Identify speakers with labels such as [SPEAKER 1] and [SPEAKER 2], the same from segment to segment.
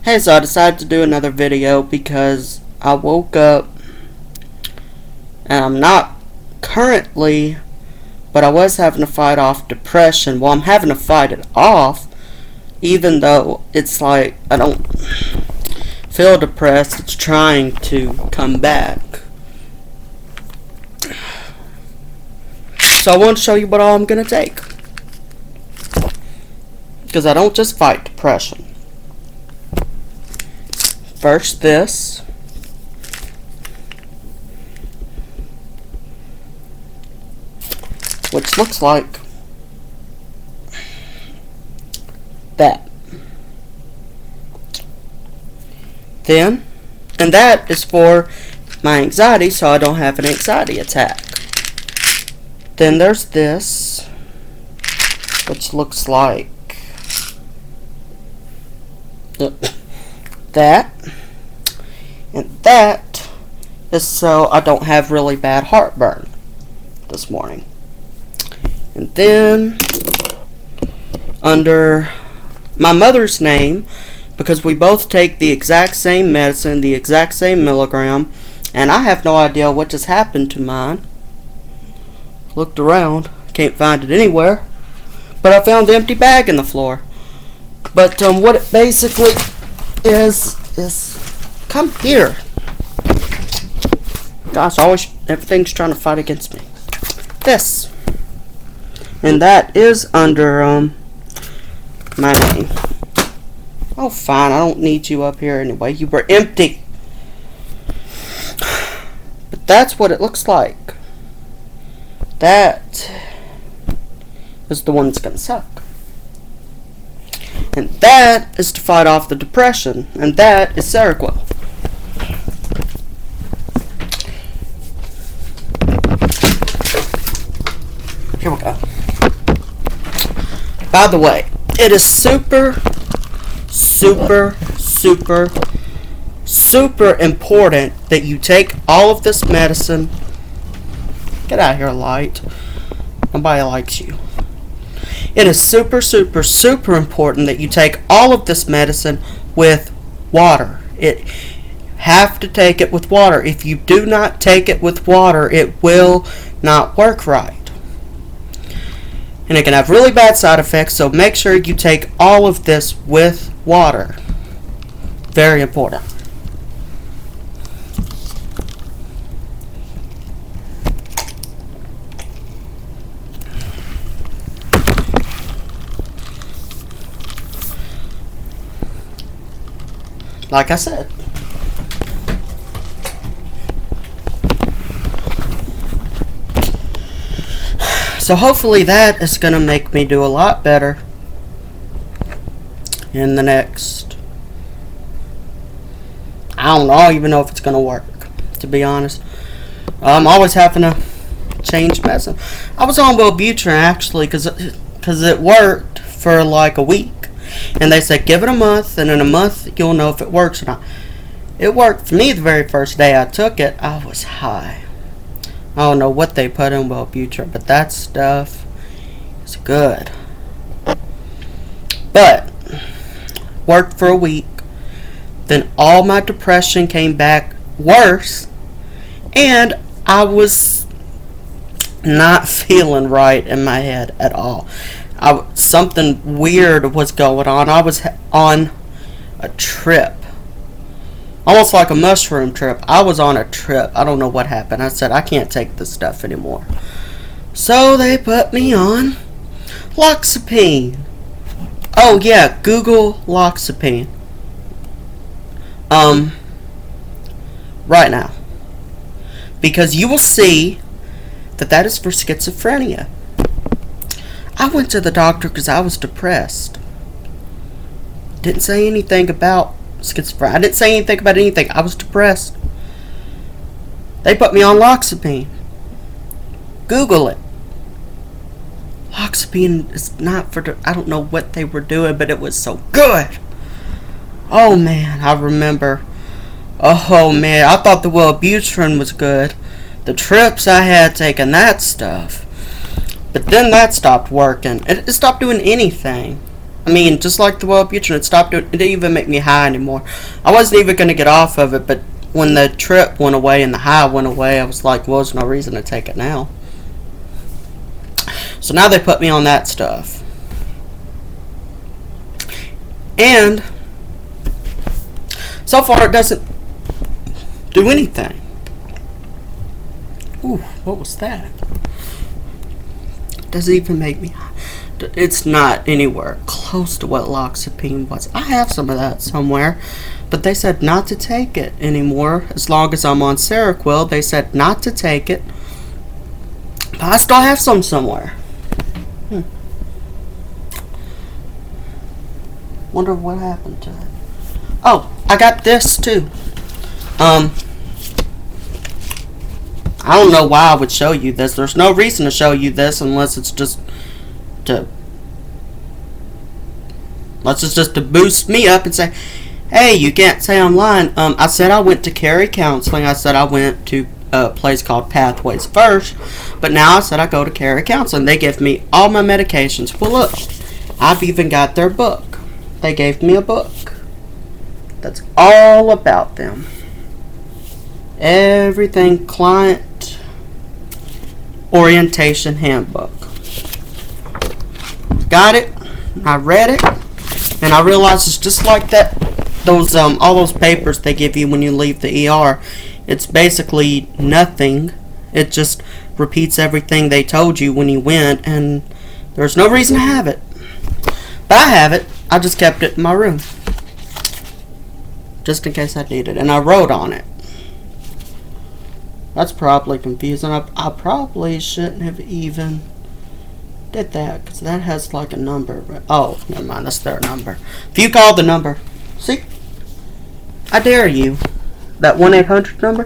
[SPEAKER 1] Hey, so I decided to do another video because I woke up and I'm not currently, but I was having to fight off depression. Well, I'm having to fight it off, even though it's like I don't feel depressed. It's trying to come back. So I want to show you what all I'm going to take, because I don't just fight depression. First, this. Which looks like that. Then, and that is for my anxiety, so I don't have an anxiety attack. Then there's this, which looks like that. And that is so I don't have really bad heartburn this morning. And then, under my mother's name, because we both take the exact same medicine, the exact same milligram, and I have no idea what just happened to mine. Looked around, can't find it anywhere, but I found the empty bag in the floor. But what it basically is come here. Gosh, everything's trying to fight against me. This. And that is under my name. Oh, fine, I don't need you up here anyway. You were empty. But that's what it looks like. That is the one that's gonna suck. And that is to fight off the depression. And that is seroquel. Here we go. By the way, it is super important that you take all of this medicine. Get out of here, light. Nobody likes you. It is super important that you take all of this medicine with water. You have to take it with water. If you do not take it with water, it will not work right. And it can have really bad side effects, so make sure you take all of this with water. Very important. Like I said. So hopefully that is going to make me do a lot better in the next, I don't even know if it's going to work, to be honest. I'm always having to change medicine. I was on Wellbutrin actually because it worked for like a week. And they said give it a month, and in a month you'll know if it works or not. It worked for me the very first day I took it. I was high. I don't know what they put in Wellbutrin, but that stuff is good. But worked for a week. Then all my depression came back worse, and I was not feeling right in my head at all. Something weird was going on. I was on a trip. Almost like a mushroom trip. I was on a trip. I don't know what happened. I said, I can't take this stuff anymore. So they put me on loxapine. Oh yeah, Google loxapine. Right now. Because you will see that is for schizophrenia. I went to the doctor because I was depressed. Didn't say anything about schizophrenia. I didn't say anything about anything. I was depressed. They put me on loxapine. Google it. Loxapine is not for... I don't know what they were doing, but it was so good. Oh, man. I remember. Oh, man. I thought the Wellbutrin was good. The trips I had taking that stuff. But then that stopped working. It stopped doing anything. I mean, just like the Wellbutrin, it stopped doing. It didn't even make me high anymore. I wasn't even going to get off of it, but when the trip went away and the high went away, I was like, well, there's no reason to take it now. So now they put me on that stuff. And so far it doesn't do anything. Ooh, what was that? It doesn't even make me high. It's not anywhere close to what loxapine was. I have some of that somewhere, but they said not to take it anymore as long as I'm on seroquel. They said not to take it, but I still have some somewhere. Wonder what happened to it. Oh, I got this too. I don't know why I would show you this. There's no reason to show you this unless it's just to boost me up and say, hey, you can't say I'm lying. I said I went to Carey Counseling. I said I went to a place called Pathways first, but now I said I go to Carey Counseling. They give me all my medications. Well, look, I've even got their book. They gave me a book that's all about them. Everything client orientation handbook. Got it. I read it, and I realized it's just like that. Those all those papers they give you when you leave the ER. It's basically nothing. It just repeats everything they told you when you went, and there's no reason to have it. But I have it. I just kept it in my room, just in case I need it, and I wrote on it. That's probably confusing. I probably shouldn't have even did that, because that has like a number. But oh, never mind, that's their number. If you call the number, see, I dare you. That 1-800 number,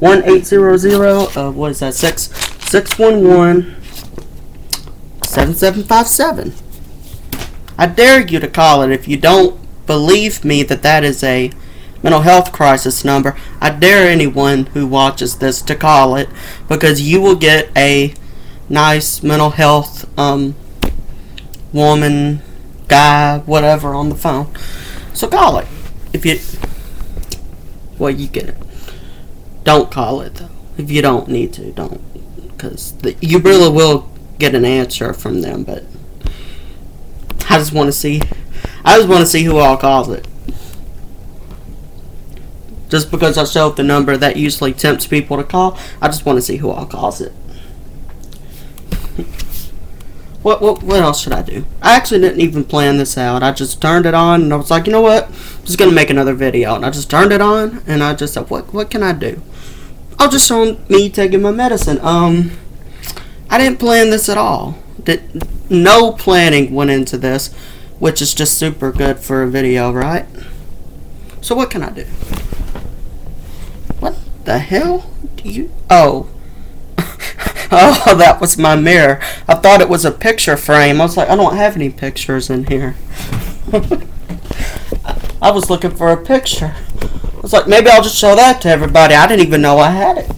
[SPEAKER 1] 1-800, what is that? 611-7757. I dare you to call it. If you don't believe me that that is a mental health crisis number, I dare anyone who watches this to call it, because you will get a nice mental health woman, guy, whatever on the phone. So call it. If you, well, you get it. Don't call it though. If you don't need to, don't, because you really will get an answer from them. But I just want to see who all calls it. Just because I showed the number that usually tempts people to call, I just want to see who all calls it. What else should I do? I actually didn't even plan this out. I just turned it on and I was like, you know what? I'm just gonna make another video. And I just turned it on and I just said, what can I do? I'll just show me taking my medicine. I didn't plan this at all. No planning went into this, which is just super good for a video, right? So what can I do? What the hell do you... Oh. Oh, that was my mirror. I thought it was a picture frame. I was like, I don't have any pictures in here. I was looking for a picture. I was like, maybe I'll just show that to everybody. I didn't even know I had it.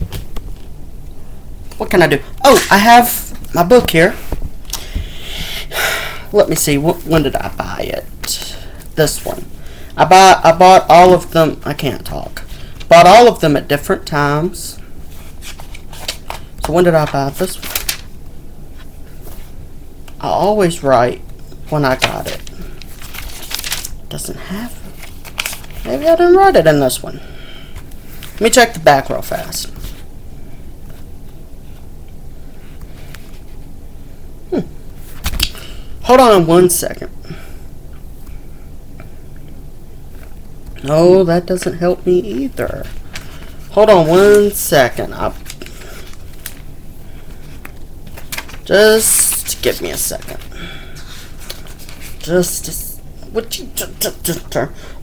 [SPEAKER 1] What can I do? Oh, I have my book here. Let me see. When did I buy it? This one. I bought all of them. I can't talk. Bought all of them at different times. So when did I buy this one? I always write when I got it. Doesn't have it. Maybe I didn't write it in this one. Let me check the back real fast. Hold on 1 second. No, that doesn't help me either. Hold on 1 second. Just give me a second.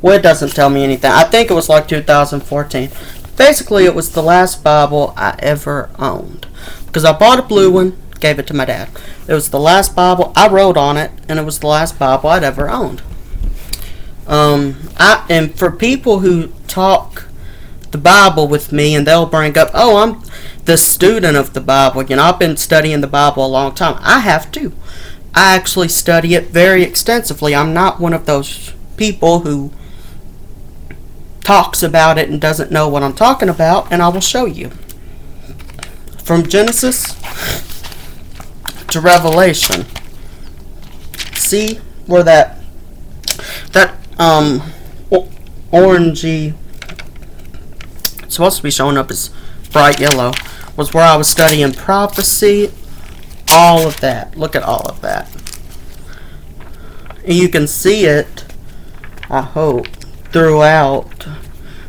[SPEAKER 1] Well, it doesn't tell me anything. I think it was like 2014. Basically, it was the last Bible I ever owned. Because I bought a blue one, gave it to my dad. It was the last Bible. I wrote on it, and it was the last Bible I'd ever owned. And for people who talk the Bible with me, and they'll bring up, oh, I'm the student of the Bible. You know, I've been studying the Bible a long time. I have too. I actually study it very extensively. I'm not one of those people who talks about it and doesn't know what I'm talking about, and I will show you. From Genesis to Revelation. See where that orangey, it's supposed to be showing up as bright yellow, was where I was studying prophecy. All of that. Look at all of that. And you can see it, I hope, throughout,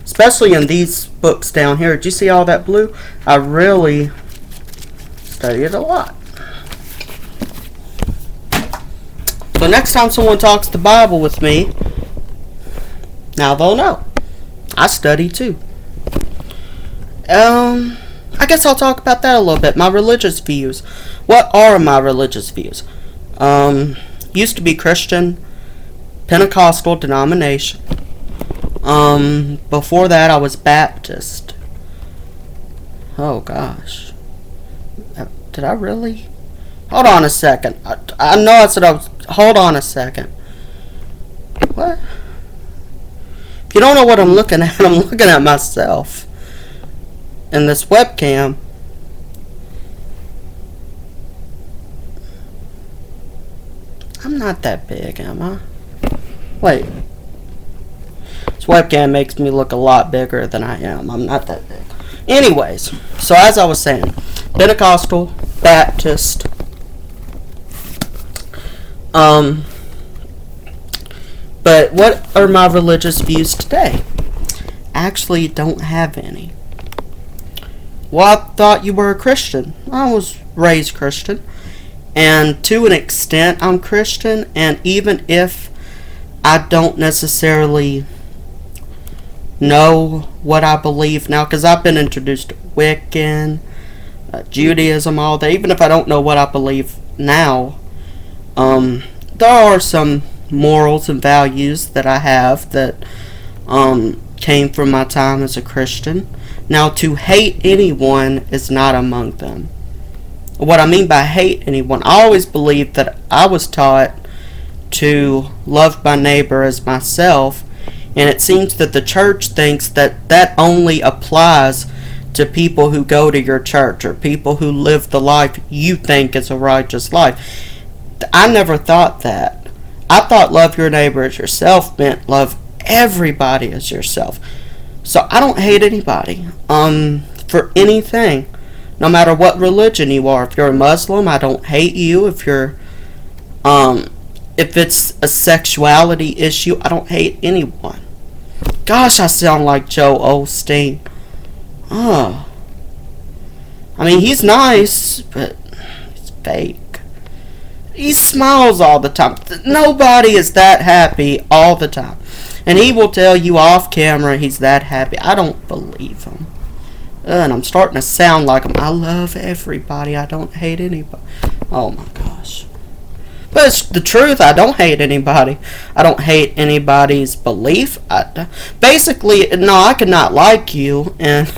[SPEAKER 1] especially in these books down here. Did you see all that blue? I really study it a lot. So next time someone talks the Bible with me, now they'll know. I study too. I guess I'll talk about that a little bit. My religious views. What are my religious views? Used to be Christian, Pentecostal denomination. Before that I was Baptist. Oh gosh. Did I really? Hold on a second. I know I said I was. Hold on a second. What? If you don't know what I'm looking at, I'm looking at myself in this webcam. I'm not that big, am I? Wait. This webcam makes me look a lot bigger than I am. I'm not that big. Anyways, so as I was saying, Pentecostal, Baptist, but what are my religious views today? I actually don't have any. Well, I thought you were a Christian. I was raised Christian. And to an extent, I'm Christian. And even if I don't necessarily know what I believe now, because I've been introduced to Wiccan, Judaism, all that. Even if I don't know what I believe now, there are some morals and values that I have that came from my time as a Christian. Now, to hate anyone is not among them. What I mean by hate anyone, I always believed that I was taught to love my neighbor as myself, and it seems that the church thinks that that only applies to people who go to your church or people who live the life you think is a righteous life. I never thought that. I thought love your neighbor as yourself meant love everybody as yourself. So I don't hate anybody for anything, no matter what religion you are. If you're a Muslim, I don't hate you. If it's a sexuality issue, I don't hate anyone. Gosh, I sound like Joe Osteen. Oh. I mean, he's nice, but he's fake. He smiles all the time. Nobody is that happy all the time. And he will tell you off camera he's that happy. I don't believe him. And I'm starting to sound like him. I love everybody. I don't hate anybody. Oh my gosh. But it's the truth. I don't hate anybody. I don't hate anybody's belief. Basically, no, I could not like you. And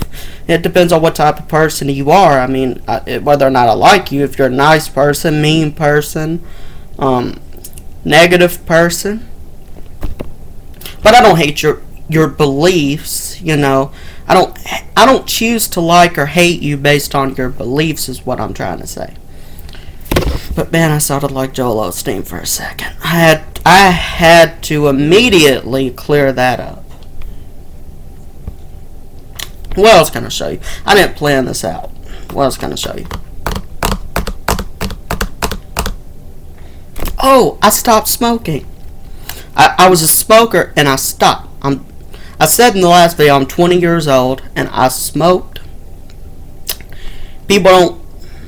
[SPEAKER 1] it depends on what type of person you are. I mean, whether or not I like you. If you're a nice person, mean person, negative person. But I don't hate your beliefs, you know. I don't choose to like or hate you based on your beliefs is what I'm trying to say. But man, I sounded like Joel Osteen for a second. I had to immediately clear that up. What else can I show you? I didn't plan this out. What else can I show you? Oh, I stopped smoking. I was a smoker and I stopped. I said in the last video I'm 20 years old and I smoked.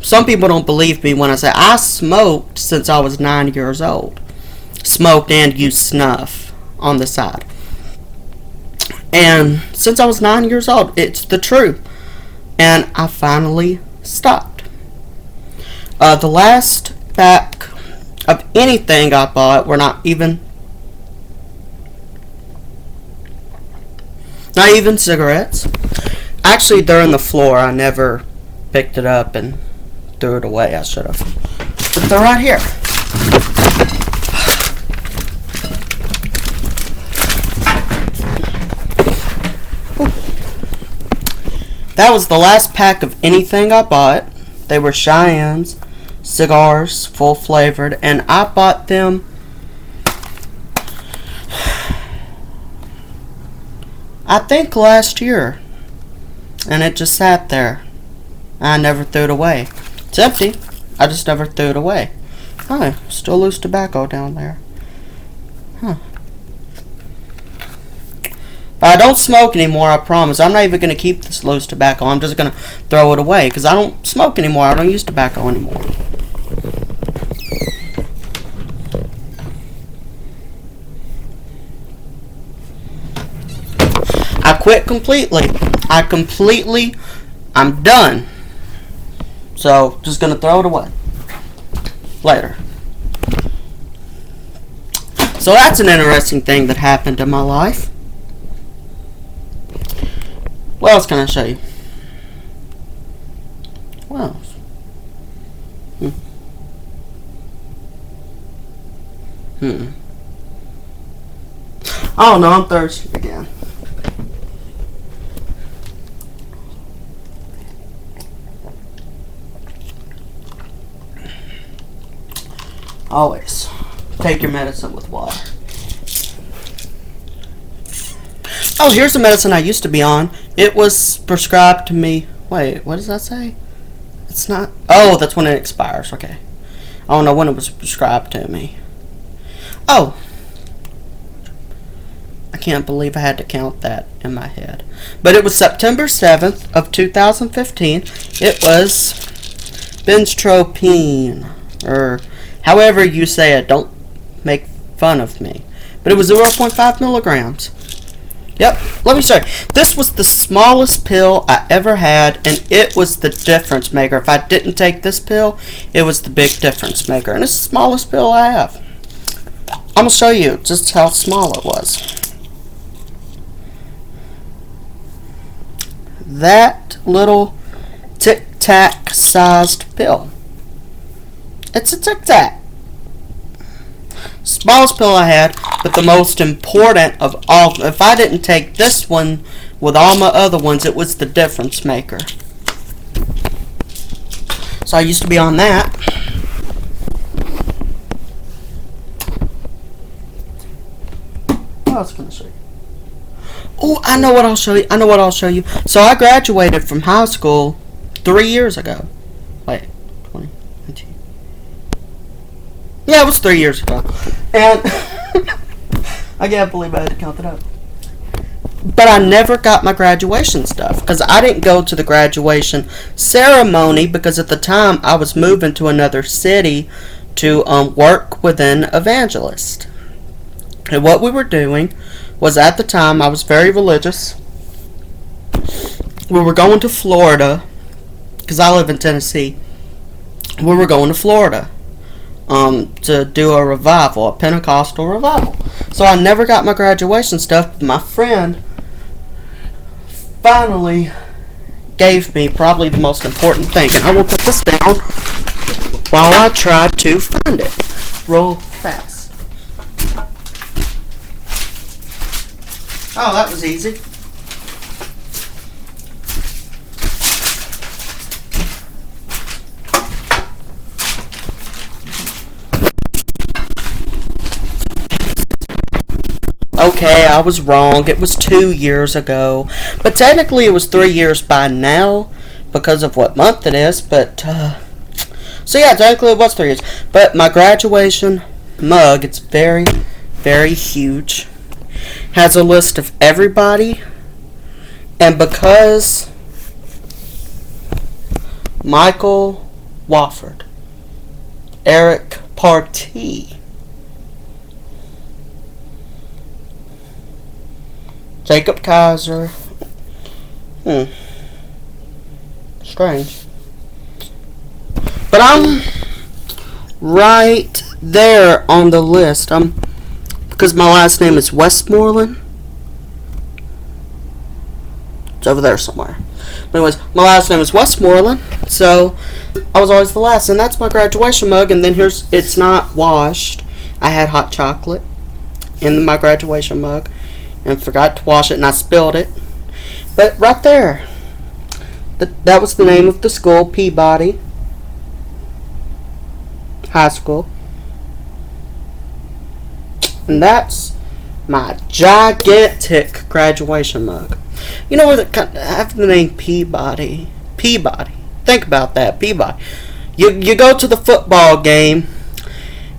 [SPEAKER 1] Some people don't believe me when I say I smoked since I was 9 years old. Smoked and used snuff on the side. And since I was 9 years old, it's the truth. And I finally stopped. The last pack of anything I bought were not even cigarettes. Actually, they're on the floor. I never picked it up and threw it away. I should have. But they're right here. That was the last pack of anything I bought. They were Cheyennes, cigars, full flavored, and I bought them. I think last year, and it just sat there. I never threw it away. It's empty. I just never threw it away. Huh, still loose tobacco down there. Huh. But I don't smoke anymore, I promise. I'm not even going to keep this loose tobacco. I'm just going to throw it away because I don't smoke anymore. I don't use tobacco anymore. I quit completely. I'm done. So, just going to throw it away. Later. So that's an interesting thing that happened in my life. What else can I show you? What else? Oh no, I'm thirsty again. Always take your medicine with water. Oh, here's the medicine I used to be on. It was prescribed to me. Wait, what does that say? It's not. Oh, that's when it expires. Okay. I don't know when it was prescribed to me. Oh. I can't believe I had to count that in my head. But it was September 7th of 2015. It was benztropine, or however you say it. Don't make fun of me. But it was 0.5 milligrams. Yep, let me show you. This was the smallest pill I ever had, and it was the difference maker. If I didn't take this pill, it was the big difference maker. And it's the smallest pill I have. I'm going to show you just how small it was. That little tic-tac sized pill. It's a tic-tac. Smallest pill I had, but the most important of all. If I didn't take this one with all my other ones, it was the difference maker. So I used to be on that. What else can I show you? Oh, I know what I'll show you. So I graduated from high school 3 years ago. Wait, 2019. Yeah, it was 3 years ago. And I can't believe I had to count it up. But I never got my graduation stuff because I didn't go to the graduation ceremony because at the time I was moving to another city to work with an evangelist. And what we were doing was, at the time I was very religious. We were going to Florida because I live in Tennessee. We were going to Florida to do a revival, a Pentecostal revival. So I never got my graduation stuff. But my friend finally gave me probably the most important thing. And I will put this down while I try to find it. Roll fast. Oh, that was easy. Okay, I was wrong. It was 2 years ago. But technically it was 3 years by now because of what month it is. But, so yeah, technically it was 3 years. But my graduation mug, it's very, very huge. Has a list of everybody. And because Michael Wofford, Eric Partee, Jacob Kaiser. Strange. But I'm right there on the list. Because my last name is Westmoreland. It's over there somewhere. But anyways, my last name is Westmoreland. So I was always the last. And that's my graduation mug. And then it's not washed. I had hot chocolate in my graduation mug and forgot to wash it, and I spilled it. But right there, That was the name of the school, Peabody High School. And that's my gigantic graduation mug. You know where have the name Peabody. Peabody. Think about that, Peabody. You go to the football game,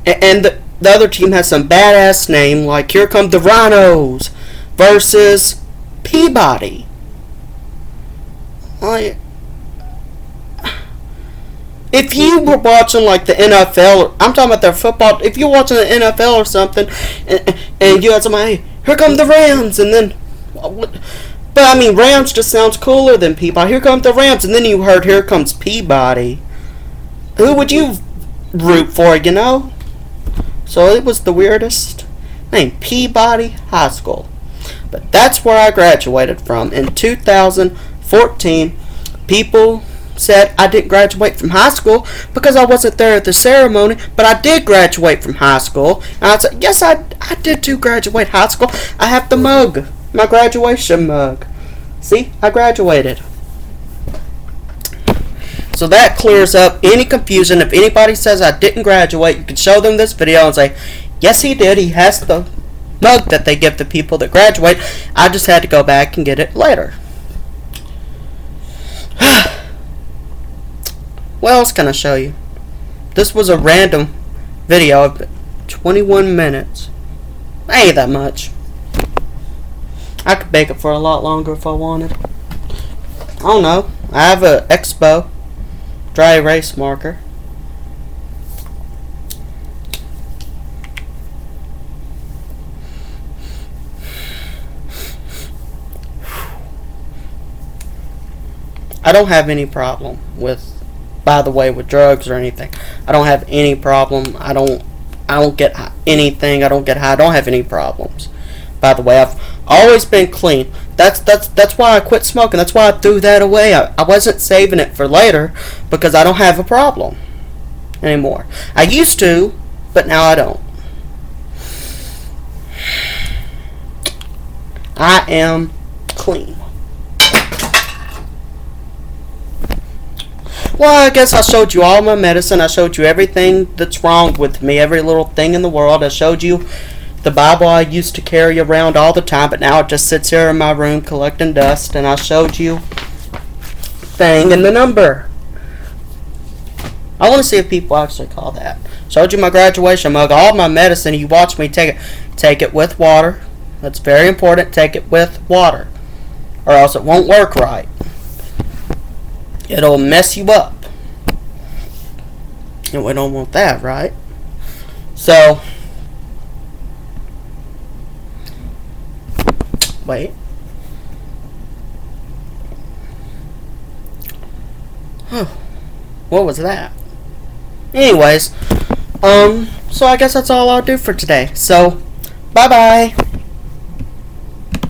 [SPEAKER 1] and the other team has some badass name, like here come the Rhinos versus Peabody. Like, if you were watching like the NFL, I'm talking about their football. If you're watching the NFL or something, and you had somebody, hey, here come the Rams, and then, but I mean, Rams just sounds cooler than Peabody. Here come the Rams, and then you heard, here comes Peabody. Who would you root for? You know? So it was the weirdest name, Peabody High School. But that's where I graduated from in 2014. People said I didn't graduate from high school because I wasn't there at the ceremony, but I did graduate from high school. And I said, yes, I did too graduate high school. I have the mug, my graduation mug. See, I graduated. So that clears up any confusion. If anybody says I didn't graduate, you can show them this video and say, yes, he did. He has the mug that they give the people that graduate. I just had to go back and get it later. What else can I show you? This was a random video of 21 minutes. Ain't that much. I could bake it for a lot longer if I wanted. I don't know. I have a Expo dry erase marker. I don't have any problem with, by the way, with drugs or anything. I don't have any problem. I don't get anything. I don't get high. I don't have any problems. By the way, I've always been clean. That's why I quit smoking. That's why I threw that away. I wasn't saving it for later because I don't have a problem anymore. I used to, but now I don't. I am clean. Well, I guess I showed you all my medicine. I showed you everything that's wrong with me, every little thing in the world. I showed you the Bible I used to carry around all the time, but now it just sits here in my room collecting dust. And I showed you thing and the number. I want to see if people actually call that. Showed you my graduation mug, all my medicine. You watch me take it. Take it with water. That's very important. Take it with water, or else it won't work right. It'll mess you up. And we don't want that, right? So, wait. What was that? Anyways, so I guess that's all I'll do for today. So, bye-bye.